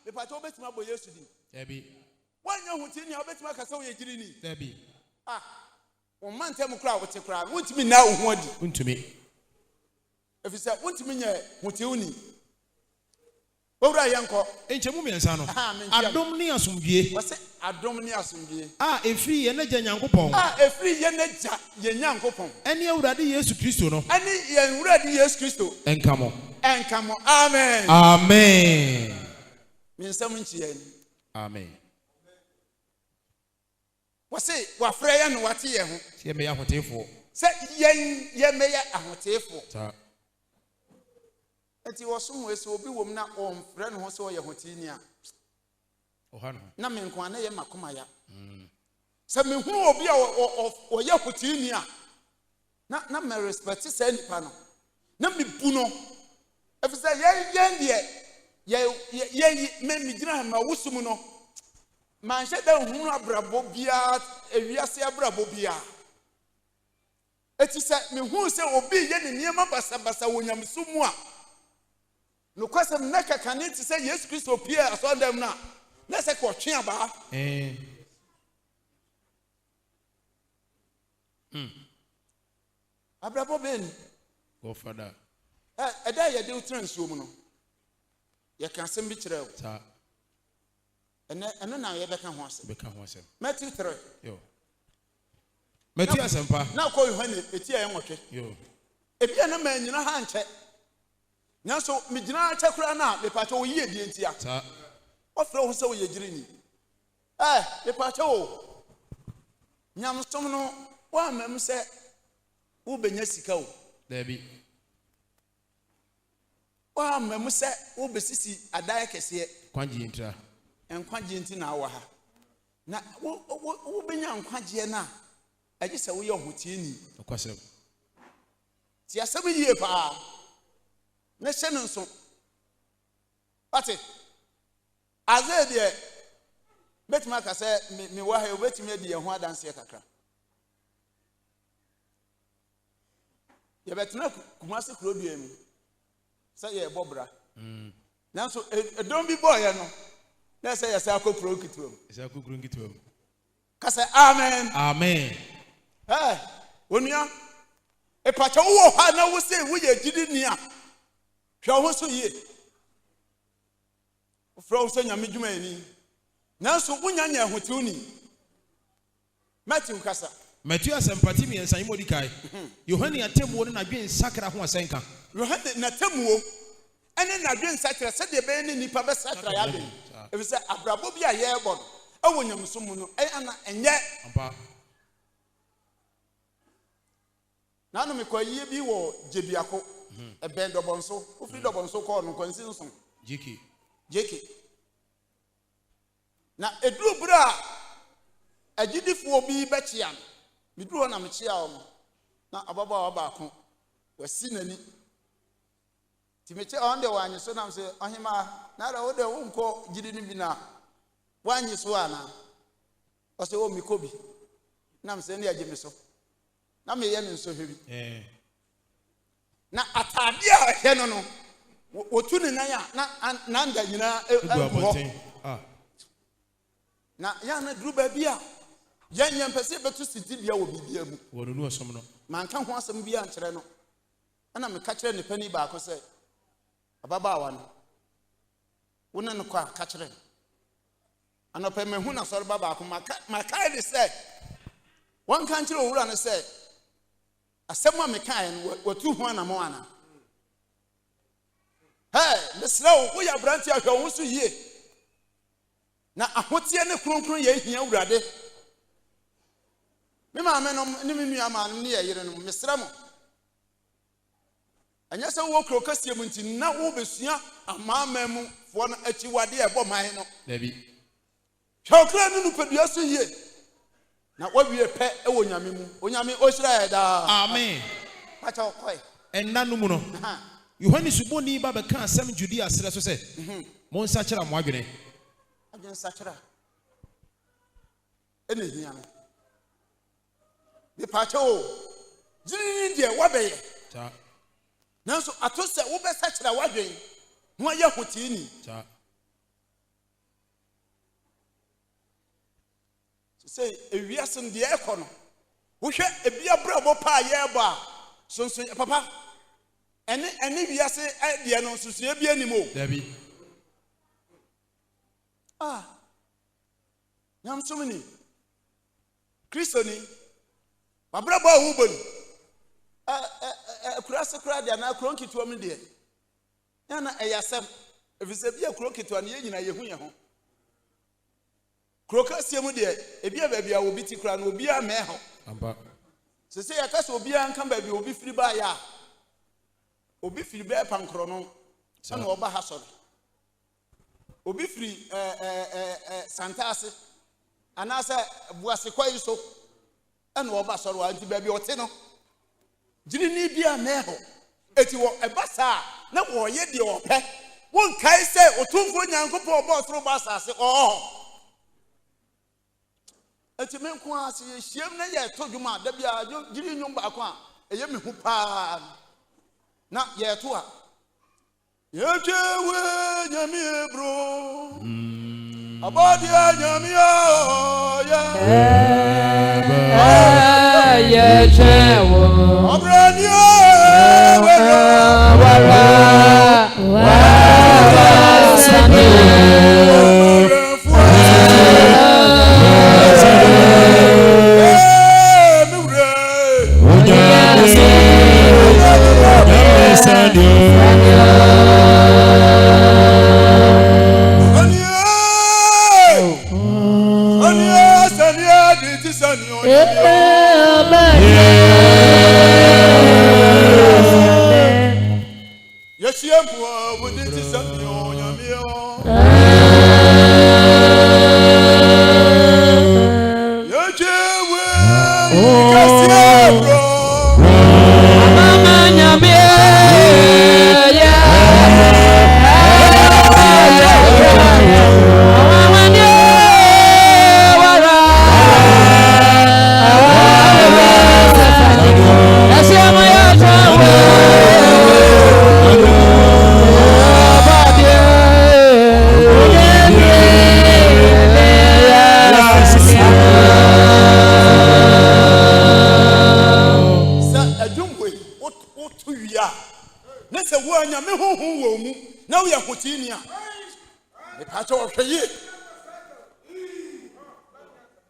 the pato betima boy yesterday. Debbie. Why you who tell me about my castle? Debbie. One man tell me crowd with a crowd. Won't me now? Want to me. If you say, want me, what you need. What are you call? Ain't you moving, son? I don't need some ye. I don't need some ye. A free and a Janko. A free young couple. Any already yes to Christo. Any young ready yes, Christo. And come on. And come on. Amen. Amen. Means someone cheering. Amen. What say, what Freya and what ye? She may have a table. Say, ye may have a table. Eti wasumwe so obi wom na omfre no so ye hotinia ohano na me nkwa na ye makoma ya se me hu obi a o ye hotinia na me respect say nipa no na me bu no efisa ye me migina ma wusum no man hye da hu abrabo bia ewiase abrabo bia eti se me hu se obi ye ne niema basa wonyamsumu a no kwasem na kakane ti say Yesu Kristo pia aso dem na se ko twe aba abrabo ben go father eda ye de utran suo mu no ye kan sem bi kire o ta eno na ye beka ho asem Matthew 3 yo Matthew asempa na ko Yohane eti aye nwotwe yo ebia na ma nyina ha nche nyanso migina chakura na lepacho wo yie die ntia ta ofre ho se wo yegiri ni lepacho wo nyamsom no wa mam se wo benya sika wo Debbie wa mam se wo besisi adai kese kwanji entra enkwaje enti na wa ha na wo benya nkwaje na aje se wo ye hotie ni okwasem ti asem yie pa na hye no nso ate azedie betima ka se me wa ha obetimi adi ye ho adanse kakra ye betina kumase krodua mi se ye bobra nanso edon bi boy ye no na se ye se akokro kituom se akokro kituom ka se amen amen onua epacha wo ha na wo se wo ye gidi ni a hwa ho so ye ofro so nyame dwuma ni nanso wonya nya hotiuni Matthew kasa Matthew asempati mi ensan modi kai Yohane atemwo ne nadwen sakra ho asenka Yohane na temuo ene nadwen sakra se de be ne nipa be sakra ya be efise abrabo bi a ye ebo no awonyamso mu no ana enye ampa na no me kwaye bi wo jebiako ben dobonso ofri dobonso ko no kwansi nso jeki na eduru bra agidifo bi bechian miduru na mechia o na ababa ba ko wasi nani timeche on de wanyi so na se ohima na ra wo de wo nko gidi ni bi na wanyi so ana o se o mikobi na mse ne agye me so na me ye ne nso hwebi na atade a he no wotu ne nan ya na nda nyina na ya na duru ba bia ya nyempese betu siti bia wo bibia mu wono nu osom no man kan ho asem bia nkere no ana me ka kire ne pani ba ko se ababa wa no wona no kwa ka kire ana pe me hu na sori baba ko ma ka de se won kan kire owura no se asem a me kan no watu ho na mo ana mesra wo ya branti ahwa wo so yie na ahotie ne kronkron ye hia wurade me ma me no ne me nua ma ne ye yire no mesra mo anya se wo kro kasie mu nti na wo besua amama mu fo na achi wade e bo man no dabi chokra ne no padua so yie na wo wie pe e wo nyame mu onyame ohyira da amen acha okoi enna no mu no Yohane suboni ba be kan asem Judea asere so se mo nsa kira mo adwene adwene sa kira ene hia no de pacho jini de wabeye ta nanso ato se wo be sa kira wadwen ho aye hotini ta say ewiase de ekọ no wo hwe ebia brabo pa ye ba so papa ene wiase de no susu ebia ni mo Dabi. Nyam so mini Kristo ni babrabo hu bonu kurase kura de na kuro nkitu am de yana eyasem efise bia kuro nkitu an ye nyina ye hu ye ho kuro kasie mu de ebia ba bia obi ti kura na obi a me ho Amba. se ya kasa obi an kan ba bia obi firi ba ya obi firi be pankro no na oba ha so obi firi santase anase buase kwai so na oba so ro anti ba bia ote no jiri ni bia me ho eti wo ebasa na wo ye de ope won kai se otumfo nyankopɔ obo soro ba asase eti men ko ase ye hiem na ye to dwuma da bia jiri nyum ba ko a eye me hu pa na ye to a ye jewe nyame bro abadi nyame ya ye jewo abrani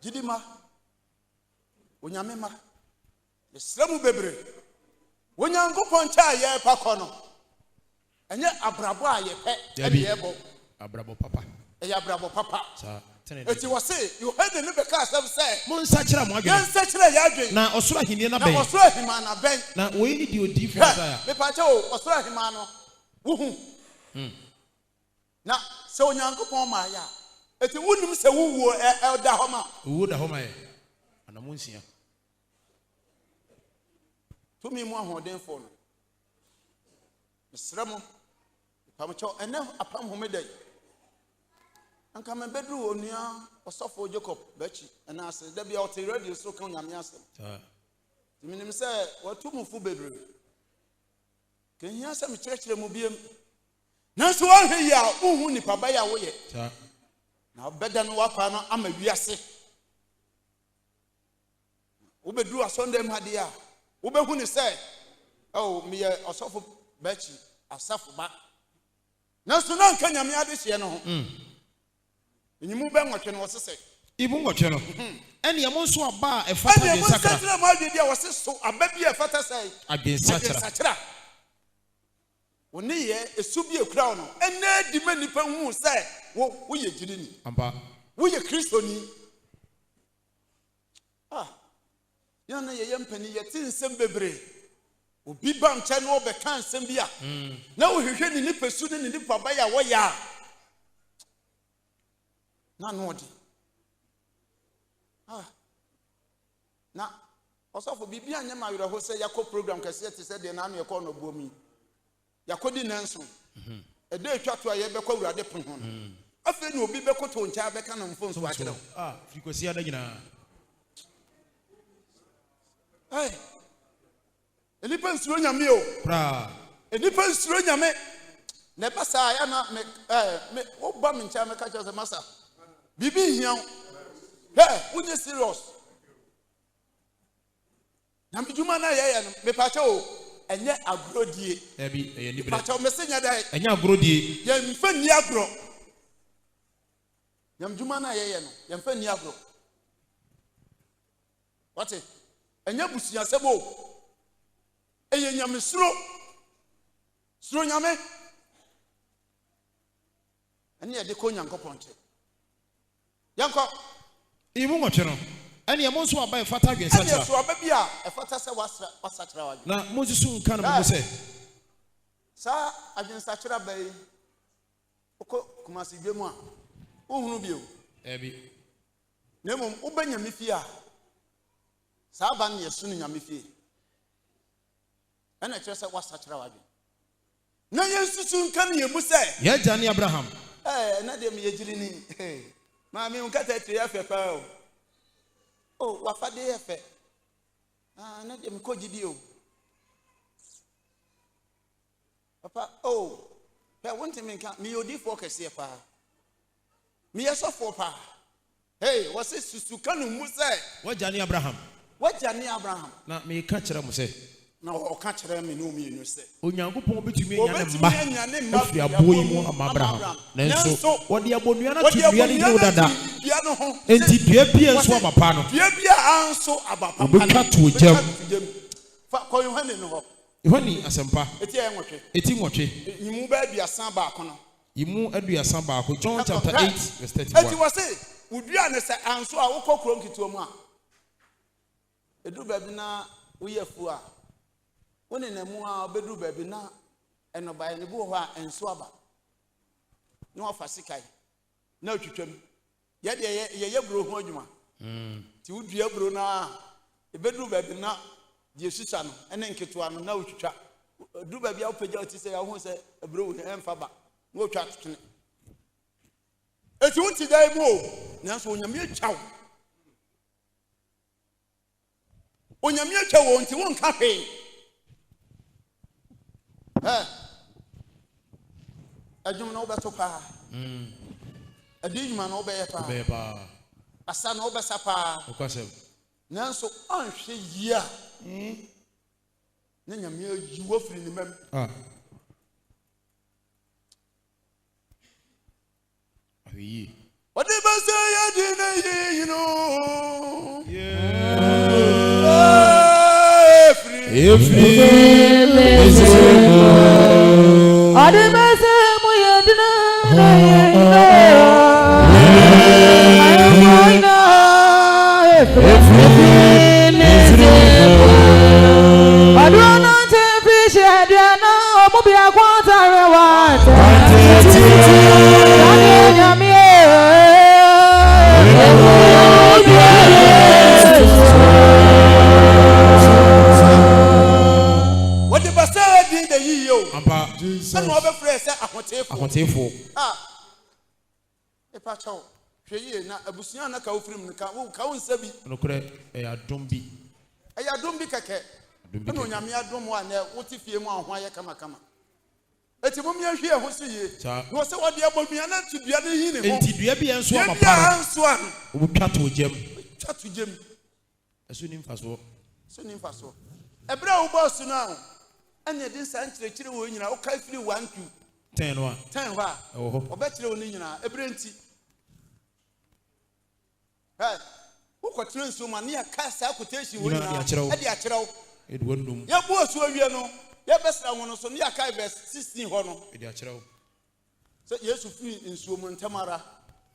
Jidima onyame ma esramu bebre onyankopɔn cha ye pakɔ no enye abrabo a ye pɛ ye bo Abrabo papa. Abrabo papa Sa eti wo se you heard the nebe ka asem say Mon sa kira mo adwen. Yan sa kira ya adwen. Na osoro ahinde na ben. Na osoro ahima na ben. Na we ni di odi fo sa. Me pa che o osoro ahima no wo hu. Na se onyankopɔn ma ya eti wunum se wuwo da homa. Wuwo da homa ye. Ana mo nsia. Tumi mu ahoden fo no. Mesramo. Pamcho ene apam homedai. Anka me bedru onua osofo Jacob bachi ena ase da bia o te radio so kan nyame asem. Minim se watumufu bedru. Ken hia se me kyerɛkyerɛ mu biem. Nanso wo hwe ya uhu nipa ba ya wo ye. Na obeda no wakwa no ama wiase. Wo bedru asonde made a wo behu ni se me ye osofo bachi asafo ba. Nanso na nka nyame ade hye no ho. Nyimu be nwotwe no wose se. Ibu nwotwe no. Ene yemo nso aba a efata de sakra. Ene yemo ma ade dia wose so aba bi efata sai. Agen sakra. Woni ye esu bi ekura no. Ene di manipa hu se wo ye girini. Amba. Wo ye Kristoni. Yana ye yempani ye tin nsem bebre. Obi ba nche no be kan nsem bi a. Na wo hwehwe ni nipa su ni nipa ba ya wo ya. Na no di. Na osofo bibia anya ma were ho se yakọ program kase te se de na anu ye ko no bomi. Yakodi nanso. Ede etwa to aye be kwa urade pon ho no. Afi ni obi be koto ncha be ka na mfo nso akere. Frikosi ada nyina. Enipa nsuro nyame o. Pra. Enipa nsuro nyame. Na basa ya na me wo ba me ncha me ka che se masa. Bibi hian. Hey, when you serious? Na midjuma na yeye no me pacha o enye agrodie Ebi eni bre. pacha o mesenya dai Enya agrodie. ye mfa ni agro na midjuma na yeye no ye mfa ni agro what enye busuya sebo eye nyame suro nyame ene ye de ko nyankopon che yanko Imu nwotwe no. Ene ye mo nso aba efata adwen ene satra. so ababia efata se wasatra waje Na mo susu nka na mo se. sa adwen satra bai oko kumasi dwemu a ohunu bio Ebi. Nemo ubenya mifia. Saba ne yesu ne nyame fie. Ana kyerɛ sɛ wasakira wadwe. Na yesu sun kan ye mu sɛ. Ye jani Abraham. Na de me yegiri ni. Ma me unkata tiri afɛ pa o. Oh, wafade afɛ. Na de me kogidi o. Papa, oh. Pe wonte me kan me odi fo kɛse pa. Me yesofo pa. Hey, what's this? Susukanu Muse. Wa jani Abraham. What Jani Abraham? Na me ka kyerɛ mo se. Na o ka kyerɛ me no me no se. Onyankopɔn betumi anya ne mma. Afi aboyi mu ama Abraham. Nanso wɔde abonua na tudua ne no dada. Enti dua bia nso abapa no. Dua bia anso abapa. Obetwa to gyam. Fa ko Yohane no ho. Yohane asempa. Eti ayi nwotwe. Eti nwotwe. Yimu ba aduasa ba ko no. Yimu aduasa ba ko. John chapter 8 verse 31. Eti wose udua ne se anso a wo kokoro nkituo mu a. Edu ba bi na wo yefu a. Woni na mu a obedu ba bi na enoba ne bu ho a enso aba. Na ofa sikai. Na otwitwam. Ye de ye bro ho adwuma. Ti udua bro na ebedu ba bi na die susa no ene nketoa no na otwitwa. Du ba bi a opagya oti se ya ho se ebro wo emfa ba. Na otwa twene. Eti wuti dai mu o. Nanso onyame atwa wo. Onyame atwa wo nti won ka hwe. Adwuma na obeto pa. Adwuma na obeye pa. Obeye pa. Asa na obesa pa. Okwasem. Nanso anhwe yi a. Na nyame ayi wo firi ne mam. Ayi. What did I say? I didn't, you know. Ahontefo. Epa chawo. Hweye na abusuya na ka ofrim nka wo ka wo nsabi. Nokure adom bi keke. Na onyame adom wa na wote fie mu ahwa ye kama. Eti mo mia hwie ho so ye. No se wode abodua na tudua ne hi ne ho. Enti dua bi enso amapa. Enso ano. Obutwa to gyam. Twa to gyam. Eso ni mfaso. Ebra wo boss no. Anya din san kyerɛkyerɛ wo nyina wo kai firi 1 2 10 no a 10 ho a obɛkyerɛ wo nyina ebrenti wo kɔtena nso ma ne aka sa quotation wo nyina e de akyerɛ wo edwonum ya bo so awie no ya bɛsra wo no so ne aka verse 16 ho no e de akyerɛ wo so Yesu firi nsuo mu ntamara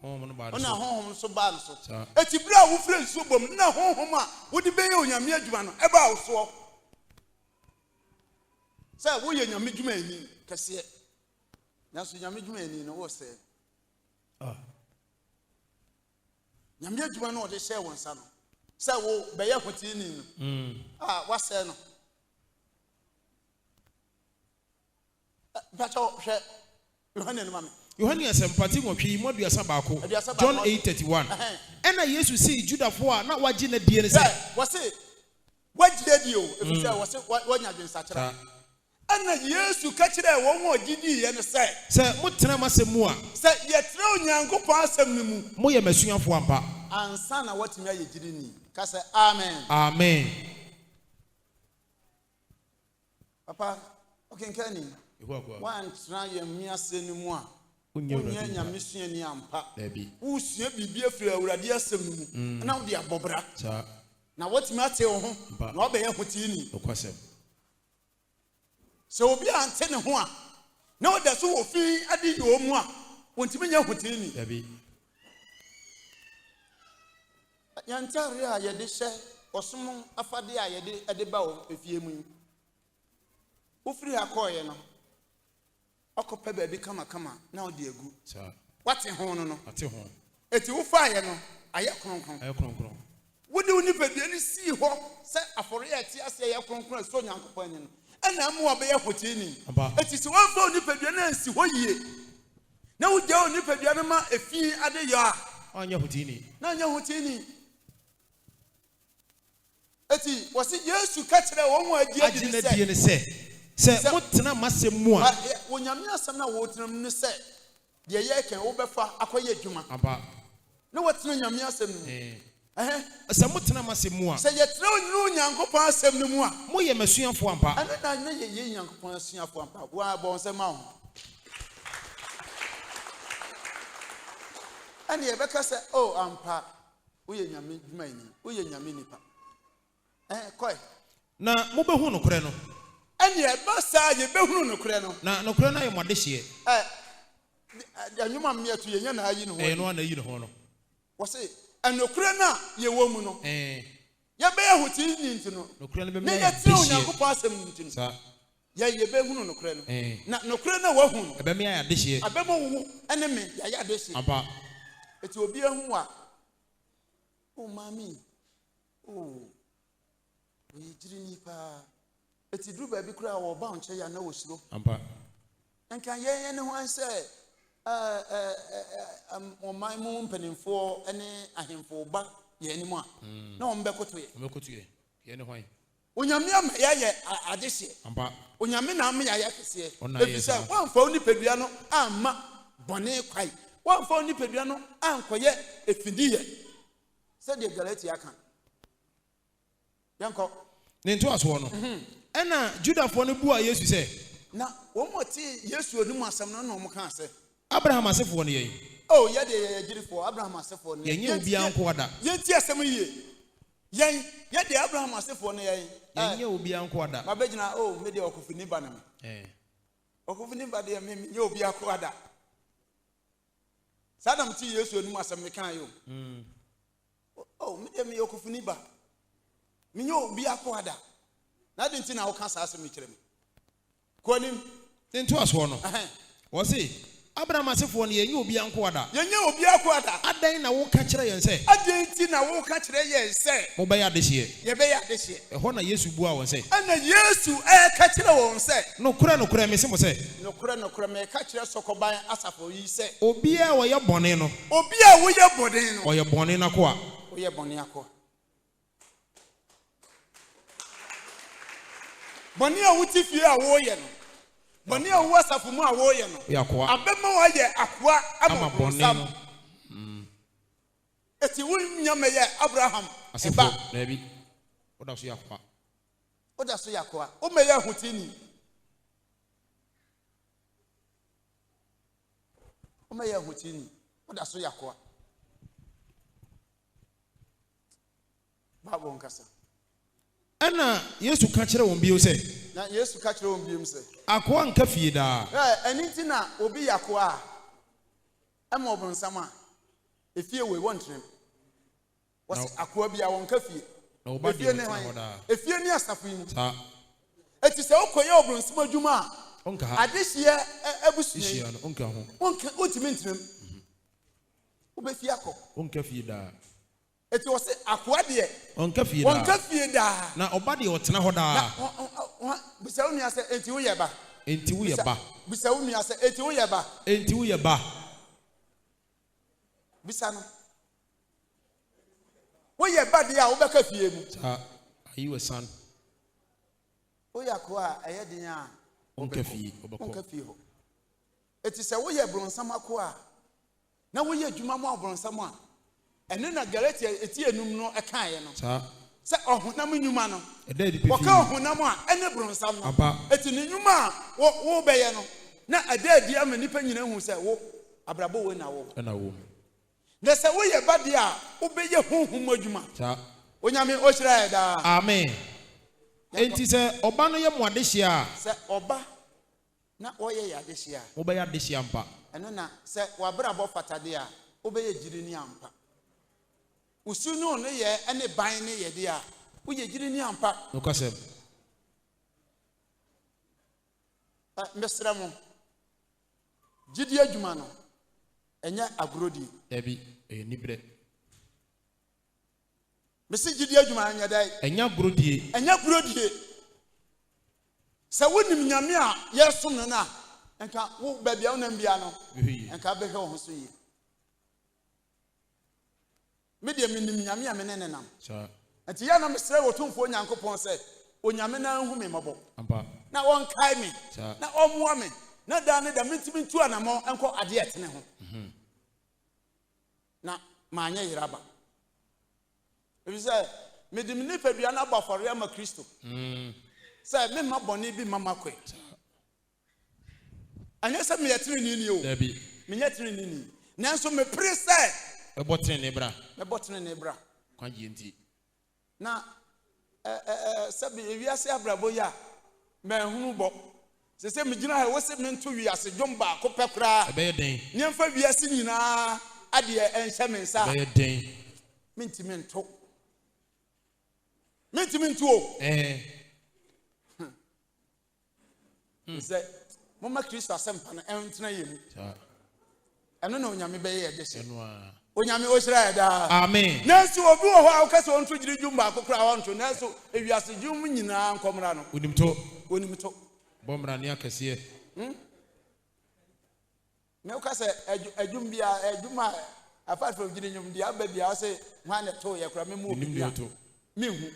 honhom no ba no so honhom so ba no so eti bra wo firi nsuo bom na honhom a wo de bɛyɛ onyame adwuma no e ba wo so say wo ye nyame dwuma ani kese nanso nyame dwuma ani no wo se nyame dwuma no de share won sa no say wo be ye hoti ni wa se no bacho hwe Yohane no mame Yohane asempati nwotwe mo aduasa baako John 8:31 ena Yesu si Judafo a na wagye na die ne se wo se wagye die o efi say wo se wanya dwensa kyera Ana Yesu ka kire won wo gidi ye ne se motena masem mu a se ye tere onyankopon asem ne mu mo ye masuafo ampa ansa na watimi ayegyiri ni ka say amen. Amen. Papa okay nkani wan try yemiase ni mu a onye nyamesua ni ampa usua bibia firi awurade asem mu na wo de abobra na watimi ate wo ho na obeye hoti ni okwasem so obi ante ne ho a na wo da so wo fi ade do mu a wontimi nya hoti ni yantare a yede hye osom afade a yede ade ba wo efie mu ufiri akoye no okope baabi kama na odi egu wate ho no ate ho eti ufa ye no aye kronkron wodi unipadua ni si ho se afore ya ti ase ye kronkron so nyankopon ni no ana mu obe ye hotini eti se wonfa unipadua na si ho yie na wugya unipadua no ma efi ade yo a anya hotini na anya hotini eti wasi Yesu ka kire won wa adi ni se mutena masem mu a wonyame asem na wo tenam ni se de ye ken wo befa akoye adwuma na wotena nyame asem ni se mutena masem mu a se ye tena onyru nyankopon asem ni mu a mo ye masuafo ampa ana na ye nyankopon asuafo ampa wa bon se ma ho ani ye beka se oh ampa wo ye nyame dwuma ni wo ye nyame nipa koi na mo behu no kore no ani e ba sa ye behunu no kore no na no kore na ye modehye anyuma me ato ye nya na ayi no ho no na yi no ho no wo se anokure na ye wo mu no ye be ye hoti ni ntino nokure na be me ye tira onyankopon asem ni ntino sa ye behunu nokure no na nokure na wa hu e be me ya dehye abemo wu ene me ya dehye aba eti obi ahu a o mami o we jiri ni pa eti dru ba bi kura wo ba onche ya na wo siro aba enka ye ne ho anse o mai mu mpanimfo ene ahemfo ba ye ni mu a na o mbekoto ye ne hwan onyame am ya ye adehye amba onyame na am ya kese efisa wamfa onipadua no amma bone kwai wamfa onipadua no ankoye efidiye se de Galatia kan yanko ne nto aso no ena judafo no bu a Yesu se na wo moti Yesu onum asem no no mo kan se Abraham asefo no ye oh ye de ye jirifo Abraham asefo no ye obi anko ada ye ti asem ye ye de Abraham asefo no ye obi anko ada ma begina oh me de okofini ba na me okofini ba de me ye obi anko ada sadam ti Yesu onum asem me kan yo oh me de me okofini ba me ye obi anko ada na de ntina wo kan sa asem kire me konim nto aso no wo se Abraham asefo no ye obi anko ada ye obi anko ada adan na wo ka kire yen se adan ti na wo ka kire yen se mo be ya dehye ye be ya dehye ho na Yesu bu a won se ana Yesu ka kire won se no kure me se mo se no kure me ka kire sokoban asafo yi se obi a wo ye bone no obi a wo ye bone no wo ye bone na ko a wo ye bone akọ bone a wuti fie a wo ye no bone a wo asafo mu a wo ye no yakwa abema wo ye akwa ama bone no eti wo nyame ye Abraham asefo na bi oda so yakwa o me ye hotini oda so yakwa babo nkasa ana Yesu ka kire won bio se na Yesu ka kire won bio se akwa nka fie da eni na obi yakwa ama obonsam a efie we wontrem wasi akwa bia won ka fie na oba efie ne hwan efie ni asafo yi sa eti se okoye obonsam adwuma a onka ha adehye abusuye no onka ho onka otimi ntrem obefie akọ onka fie da eti wasi akwa de onka fie da na oba de otena ho da bisa unu ase enti wo ye ba bisa unu ase enti wo ye ba bisa no wo ye ba de a wo beka fie mu ayi we san wo ya ko a eye den a onka fie ho eti se wo ye bronsam akọ a na wo ye adwuma mu abronsam a ɛne na Galatia eti enum no ɛka ye no sa sɛ ɔhonam nnwuma no ɛda di pefi wɔka ɔhonam a ɛne bronsam no eti ne nnwuma a wo bɛyɛ no na ɛda di ama nipa nyina hu sɛ wo abrabɔ wo na wo ɛna wo na sɛ wo yɛ ba de a wo bɛyɛ honhom adwuma sa onyame o hyira ɛda amen enti sɛ ɔba no yɛ mo adehyia a sɛ ɔba na ɔyɛ yɛ adehyia wo bɛyɛ adehyia mpa ɛno na sɛ wabrabɔ fatade a wo bɛyɛ gyiri ni ampa usu no ne yɛ ɛne ban ne yɛ de a wo yɛ gyiri ni ampa no kasem mesra mo gyidi adwuma no ɛnyɛ agorodi ebi nibre mesi gyidi adwuma ɛnyɛ dai ɛnya agrodie ɛnyɛ agrodie sɛ wonim nyame a yɛsom no na enka wo baabi a wonam bia no enka bɛhwɛ wo ho so yi me de menim nyame a me ne nenam sa enti ya na mesrɛ wo tumfo nyankopɔn sɛ onyame na hu me mɔbɔ ampa na wɔnkae me sa na ɔmmoa me na da ne da mentimi ntu anamɔ ɛnkɔ ade ɛtene ho na maanyɛ yeraba ebi sɛ mede me nipadua no abɔ afɔre ama Kristo sɛ memma bɔne bi mama kɔ anyɛ sɛ meyɛ teneni ni o dabi menyɛ teneni ni nanso mepere sɛ ɛbɔ tenene bra mɛbɔ tenene bra kwagye nti na sɛbi ewiase abrabɔ yi a manhunu bɔ sɛ megyina ha wɔ sɛ mento wiase dwom baako pɛ koraa ɛbɛyɛ den nneɛmfa wiase nyinaa adeɛ ɛnhyɛ me nsa ɛbɛyɛ den mentimi nto o sɛ momma Kristo asɛmpa no ɛntena yɛ mu ɛno na onyame bɛyɛ yɛ de hyɛ onyame o hyira yɛ daa amen nanso obi wɔ hɔ a wokasɛ ɔnto gyiri dwom baako koraa wɔnto nanso ewiase dwom nyinaa nkɔmmra no onimto bɔmmra ne akɛseɛ na wokasɛ adwum bia adwum a afaafo gyiri nwom deɛ aba bia wo sɛ hwan ne to yɛ koraa memu obi bia mehu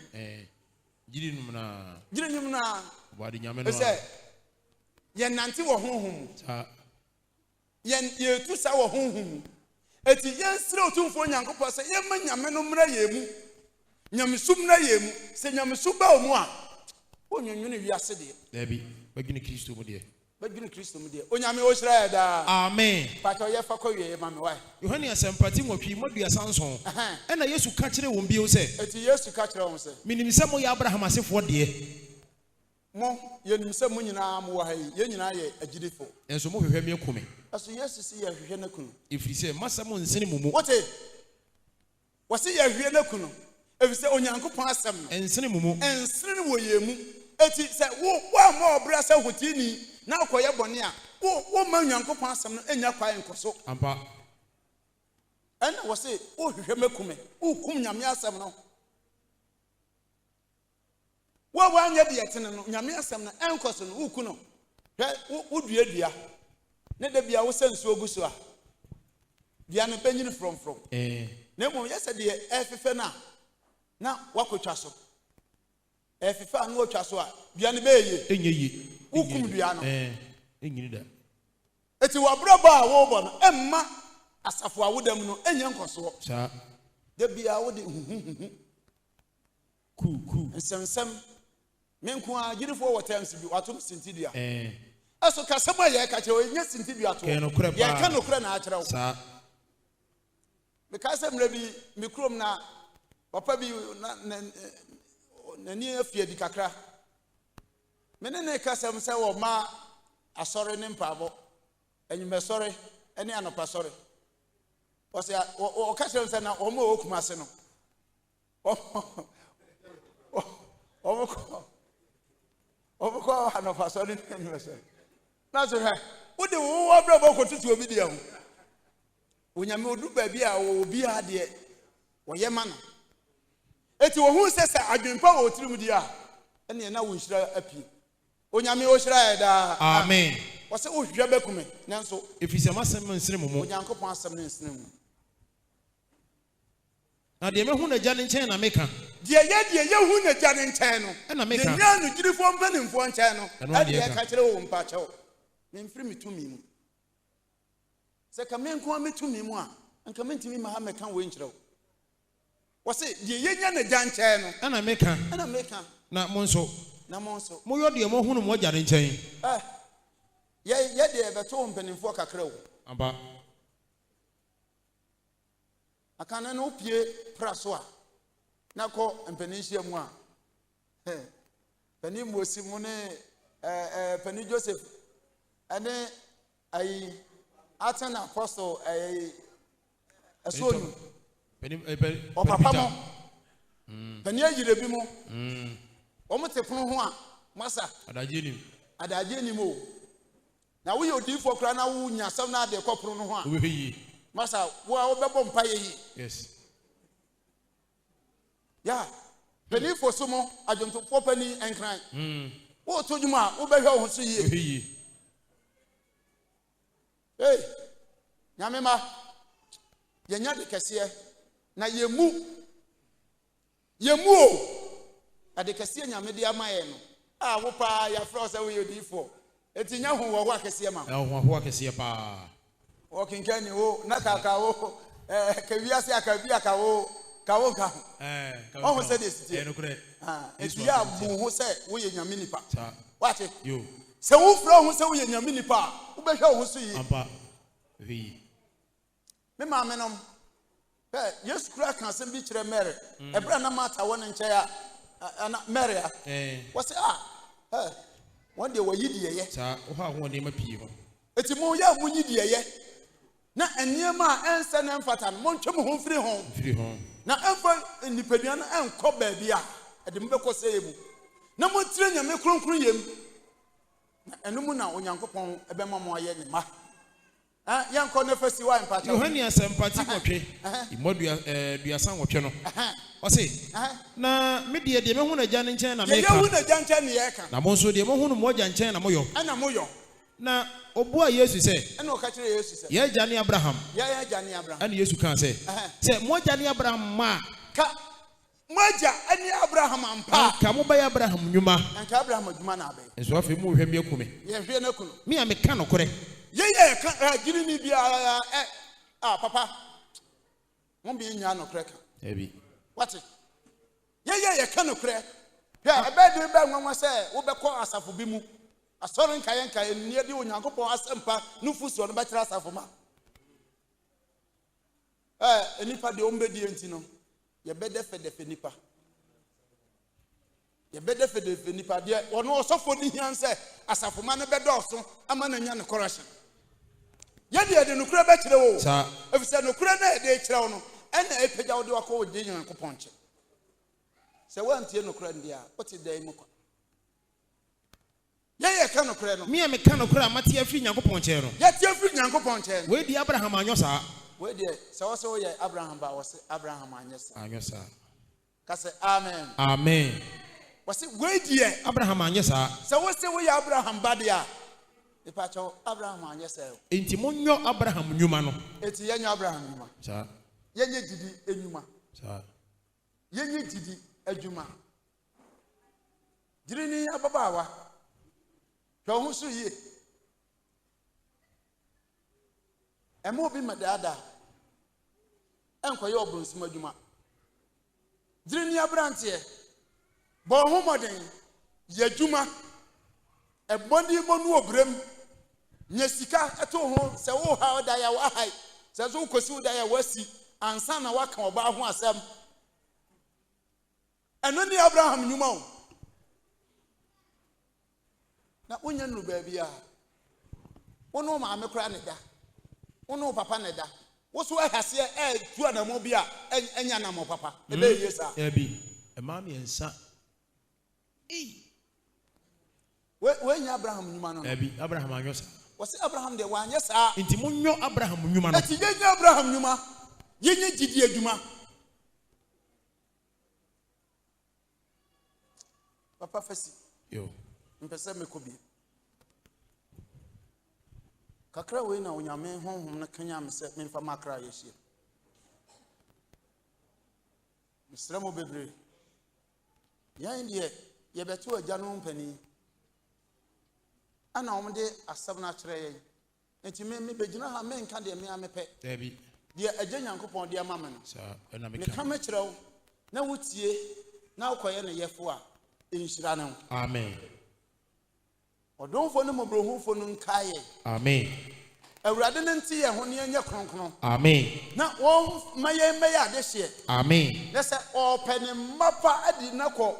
gyiri nwom na gyiri nwom na wɔde nyame no sɛ yɛnante wɔ honhom sa yɛtu sa wɔ honhom eti yɛnsrɛ otumfo nyankopɔn sɛ yɛma nyame no mmra yɛ mu nyamesu mmra yɛ mu sɛ nyamesu ba mu a onwonwone wiase deɛ dabi bagwene Kristo mu deɛ onyame o hyira yɛ daa amen patɔ yɛfa kɔ wie ma me wae Yohane asɛmpati nwɔtwe maduasa nson ɛna Yesu ka kyerɛ wɔn bio sɛ eti Yesu ka kyerɛ wɔn sɛ minim sɛ moyɛ Abraham asefoɔ deɛ mo yɛnim sɛ mo nyinaa mo wɔ ha yi yɛn nyinaa yɛ agyidifo ɛnso mohwehwɛ me akumi ɛso Yesu si yɛhwehwɛ no kunu ɛfiri sɛ masɛm nsene mu mu wote wɔse yɛhwehwɛ no kunu ɛfiri sɛ onyankopɔn asɛm no ɛnsene mu mu ɛnsene no wɔ yɛn mu eti sɛ wo amma ɔbrɛ sɛ hotini na akɔyɛ bɔne a wo ma onyankopɔn asɛm no enya kwae nkɔ so ampa ɛna wɔse wohwehwɛ makume wokum nyame asɛm no wo anyɛ deɛ tene no nyame asɛm no ɛnkɔ so no woku no hwɛ woduadua ne da bia wo sɛ nsuo gu so a dua no bɛnyini frɔmfrɔm na mmom yɛ sɛ deɛ ɛfefɛ no a na wakɔtwa so ɛfefɛ a na wɔtwa so a dua no bɛyɛ ɛnyɛ ye wokum dua no ɛnyini da eti wɔbrɛbɔ a wɔbɔ no ɛmma asafo a wodam no ɛnyɛ nkɔsoɔ saa da bia wode ku nsɛmsɛm menko a gyirifoɔ wɔ times bi watom sintidua ɛso kasɛm a yɛka kyerɛ ɔnyɛ sintidua to yɛka nokorɛ na akyerɛ wo saa meka sɛ mmerɛ bi me kurom na papa bi n'ani afiadi kakra mene ne kasɛm sɛ wɔ ma asɔre ne mpaabɔ anwumɛsɔre ne anɔpasɔre ɔsɛ ɔka kyerɛ sɛ na ɔmo a wɔkum ase no ɔmokɔ anɔpasɔre ne anwumɛsɔre na so hwɛ wode wo abrɛbɔ kɔtoto obi deɛ ho onyame odu baabi a obi a deɛ wɔyɛ ma no eti wɔhu sɛ adwempa wɔ tirim deɛ a ɛne na wo nhyira apie onyame o hyira yɛ daa amen wɔsɛ wohwehwɛ bɛkume nanso ɛfiri sɛ masɛm nsene mu mu onyankopɔn asɛm no nsene mu na deɛ mehu n'agya ne nkyɛn na meka deɛ yɛhu n'agya ne nkyɛn no ɛna meka deɛ nya no gyirifoɔ mpanimfoɔ nkyɛn no ɛdeɛ ɛka kyerɛ wo mpakyɛw memfiri me tumi mu sɛ ka menko a metumi mu a anka mentumi ma ha mɛka wo nkyerɛ wo What's it? Yenya ne janche no. Ana meka. Ana meka. Na monso. Na monso. Mo yo de mo hunu mo gya ne nkyɛn. Ye de beto mpanimfo kakra wo. Aba. Akana no pie praso a. Na ko mpanihia mu a. Pani Mosi mu ne Pani Joseph ane ai Aten Apostle ai Asonu. O papa mo. Pani agire bi mo. O mo te pono ho a masa adaje ni mo. Na wo ye odifo kra na wo nya sam na de kopono no ho a. Masa wo bebo mpa ye. Yes. Yeah. Penny for some adjunct for penny and crying. What told you, ma? Obey her, see ye. Hey, Yamima, Yanya de Cassia, na ye moo at the Cassia Yamedia Mayan. Ah, whoop, your frost away you did for. It's in your home or work a siama. Oh, work a siapa. Walking can you, Nakaka, Kaviasia Kaviaka. Kawoka. Oh, said this. It's ya who said we in your mini pa. What it? You. So who from who say we in your mini pa? Who be who see? Amba. Me mamma. Yes, crack and some beach Mary. A brand matter one and chair. Maria. What's it? One day were you dear? Sir, how one name a people. It's more ya when you dear. Na near my answer and fatan, Monchum home free home. Na ever independent and co baby at the Mbeko Sable. No more train and make room cream. And no more now on Yankopon, a bema yenima. Young corner first wine party. You honey as some party, okay? You are some of channel. I say, na media de Mahuna Jan and China, make a Jan Chaniaka. Namoso de Mohun Mojan China Moyo. And a Moyo. Na Oboa yes you say. And no catch yes. Yeah, Johnny Abraham. Yeah, Johnny Abraham. And yes you can say. Say more Johnny Abraham ma. Moja any Abraham and pa. Kamu by Abraham Numa. And Abraham Jumanabe. And so if you move him yakumi. Yeah, me a mechanic correct. Yeah, giving me be papa. Won't be in Yano cracker. Heavy. What's it? Yeah, canoe crack. Yeah, I bet you bang one say, Uber as a Fubimu. A sovereign Kayanka near the Unyanko as Empa, Nufus on the Bachelor's of Ma. Nipa de Ombe Dientino. You better for the Fenipa. You better for the Fenipa, dear, or no, so for the answer as a Fumana Bedosso, a man and Yan correction. Yet, the Nucra Bachelor, sir. If it's a Nucra, they trono, and a pedal do a cold dinner and coponche. So, one Tiano what is the Moko? Yeah, canoe crano. Me, I'm a canoe cram, Matia Finyanko Ponchero. Yet, you're Finyanko Ponchero. Where the Abraham on your side? Where the so Abraham was Abraham on your side. Case, amen. Amen. Was it where dear Abraham on your side? So, what's the way Abraham Badia? The patch of Abraham on yourself. Intimunio Abraham Numano. It's young Abraham Numa. Sir. Yenny did Enuma. Sir. Yenny did Ejuma. Didn't Ababawa? Who see ye? A movie, my dada. And for your bones, Majuma. Didn't you brand here? Born homoden, Yajuma. A body bonu brim. Nesika at home, so how dia wahai. Says who could dia wasi, and son a waka about one sam. And only Abraham Numo. Na onye nu baby a wono ma me kra ne da wono papa ne da wo so ahase tu anamo bi a enya na mo papa e be yesa e bi e ma me ensa we nya Abraham nyuma no e bi Abraham anyosa wo se Abraham de wa anyesa nti munyo Abraham nyuma no ati nya Abraham nyuma yenye gidi adwuma papa fasi yo mpese mekobi kakra we na onyame honhom na kanya me se me fa makra yehie misramo bebre yan de ye beto agya no mpani ana omde asab na kire ye enti me begina ha me nka de me amepe da bi de agya nyankopon de ama me no sa na me ka me kire wo na wotie na wokoye ne yefo a enhyira ne ho. Amen. Odonfo ne mobrohufo no nkaye. Amen. Awurade ne nti ye ho ne anya kronkron. Amen. Na won maye ade hye. Amen. Na se opene mapa adi na ko